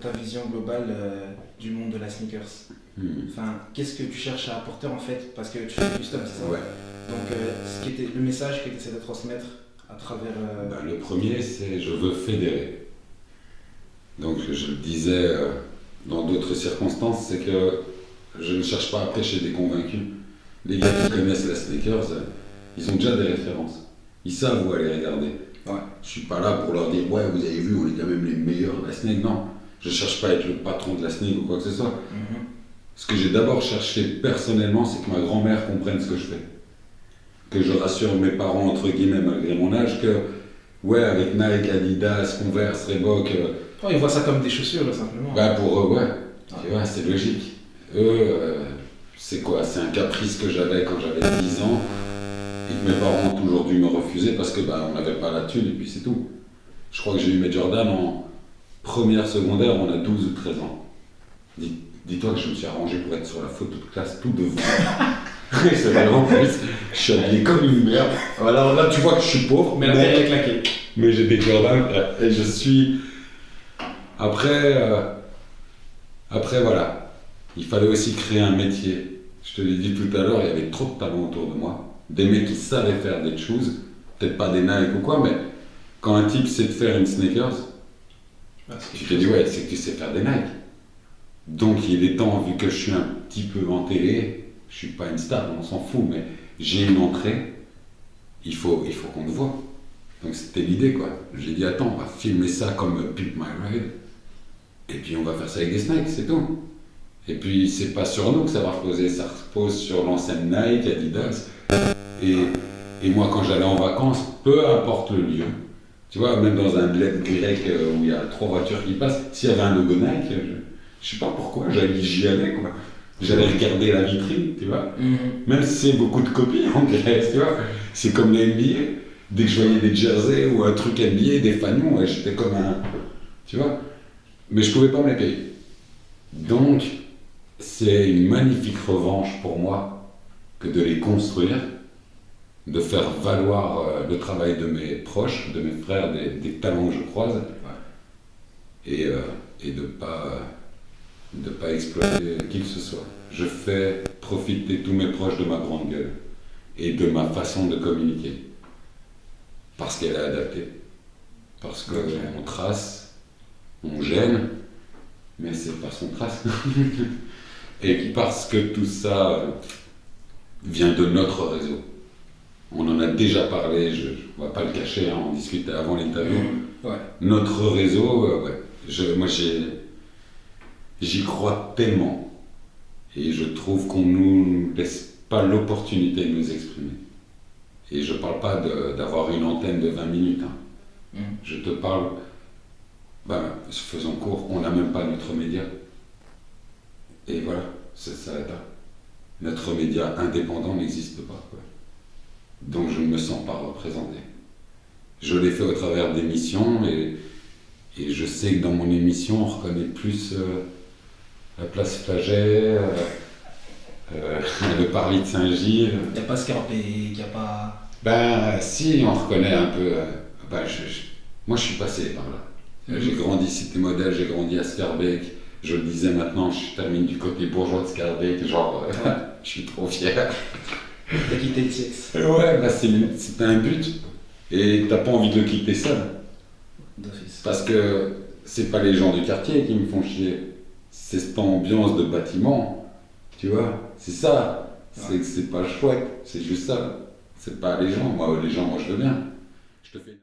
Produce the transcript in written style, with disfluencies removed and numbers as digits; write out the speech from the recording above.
Ta vision globale du monde de la sneakers. Enfin, qu'est-ce que tu cherches à apporter en fait? Parce que tu fais du custom, c'est ça? Ouais. Donc, le message que tu essaies de transmettre à travers. Le premier, c'est je veux fédérer. Donc, je le disais dans d'autres circonstances, c'est que je ne cherche pas à prêcher des convaincus. Les gars qui connaissent la sneakers, ils ont déjà des références. Ils savent où aller regarder. Ouais. Je suis pas là pour leur dire ouais, vous avez vu, on est quand même les meilleurs de la snake. Non, je cherche pas à être le patron de la snake ou quoi que ce soit. Ce que j'ai d'abord cherché personnellement, c'est que ma grand-mère comprenne ce que je fais. Que je rassure mes parents, entre guillemets, malgré mon âge, que ouais, avec Nike, Adidas, Converse, Reebok. Ils voient ça comme des chaussures, là, simplement. Pour eux, ouais. Tu vois, c'est logique. Eux, c'est quoi? C'est un caprice que j'avais quand j'avais 10 ans. Et que mes parents ont toujours dû me refuser parce que on n'avait pas la thune et puis c'est tout. Je crois que j'ai eu mes Jordan en première secondaire, on a 12 ou 13 ans. Dis-toi que je me suis arrangé pour être sur la photo de classe tout devant. C'est vraiment plus. Je suis habillé comme une merde. Alors là, tu vois que je suis pauvre. Mais la paire est claquée. Mais j'ai des Jordan et je suis. Après, voilà. Il fallait aussi créer un métier. Je te l'ai dit tout à l'heure, il y avait trop de talents autour de moi. Des mecs qui savaient faire des choses, peut-être pas des Nike ou quoi, mais quand un type sait faire une sneakers, tu te dis ouais, c'est que tu sais faire des Nike. Donc il est temps, vu que je suis un petit peu en télé, je suis pas une star, on s'en fout, mais j'ai une entrée, il faut qu'on le voit. Donc c'était l'idée quoi. J'ai dit attends, on va filmer ça comme Pimp My Ride, et puis on va faire ça avec des snakes, c'est tout. Et puis c'est pas sur nous que ça va reposer, ça repose sur l'enseigne Nike, Adidas. Et moi, quand j'allais en vacances, peu importe le lieu, tu vois, même dans un bled grec où il y a 3 voitures qui passent, s'il y avait un logo Nike, je sais pas pourquoi, j'y allais, quoi. J'allais regarder la vitrine, tu vois. Même si c'est beaucoup de copies en Grèce, tu vois. C'est comme les NBA. Dès que je voyais des jerseys ou un truc NBA, des fanions, j'étais comme un. Tu vois. Mais je pouvais pas me les payer. Donc, c'est une magnifique revanche pour moi que de les construire, de faire valoir le travail de mes proches, de mes frères, des talents que je croise, et de pas exploiter qui que ce soit. Je fais profiter tous mes proches de ma grande gueule et de ma façon de communiquer, parce qu'elle est adaptée, parce qu'on trace, on gêne, mais c'est parce qu'on trace. Et parce que tout ça vient de notre réseau. On en a déjà parlé, je ne vais pas le cacher, on discutait avant l'interview. Notre réseau, moi j'y crois tellement. Et je trouve qu'on ne nous laisse pas l'opportunité de nous exprimer. Et je ne parle pas d'avoir une antenne de 20 minutes. Je te parle, faisons court, on n'a même pas notre média. Et voilà, ça s'arrête là. Notre média indépendant n'existe pas, quoi. Donc je ne me sens pas représenté. Je l'ai fait au travers d'émissions et je sais que dans mon émission on reconnaît plus la place Flaget, le Parvis de Saint-Gilles. Il n'y a pas Scarpé, il n'y a pas. Si, on reconnaît un peu. Moi je suis passé par là. J'ai grandi Cité Modèle, j'ai grandi à Scarbeck. Je le disais maintenant, je termine du côté bourgeois de Scarbeck, je suis trop fier. T'as quitté le sexe. Ouais, c'était un but. Et t'as pas envie de le quitter seul. D'office. Parce que c'est pas les gens du quartier qui me font chier. C'est cette ambiance de bâtiment. Tu vois, c'est ça. C'est pas chouette, c'est juste ça. C'est pas les gens. Moi, je veux bien. Je te fais...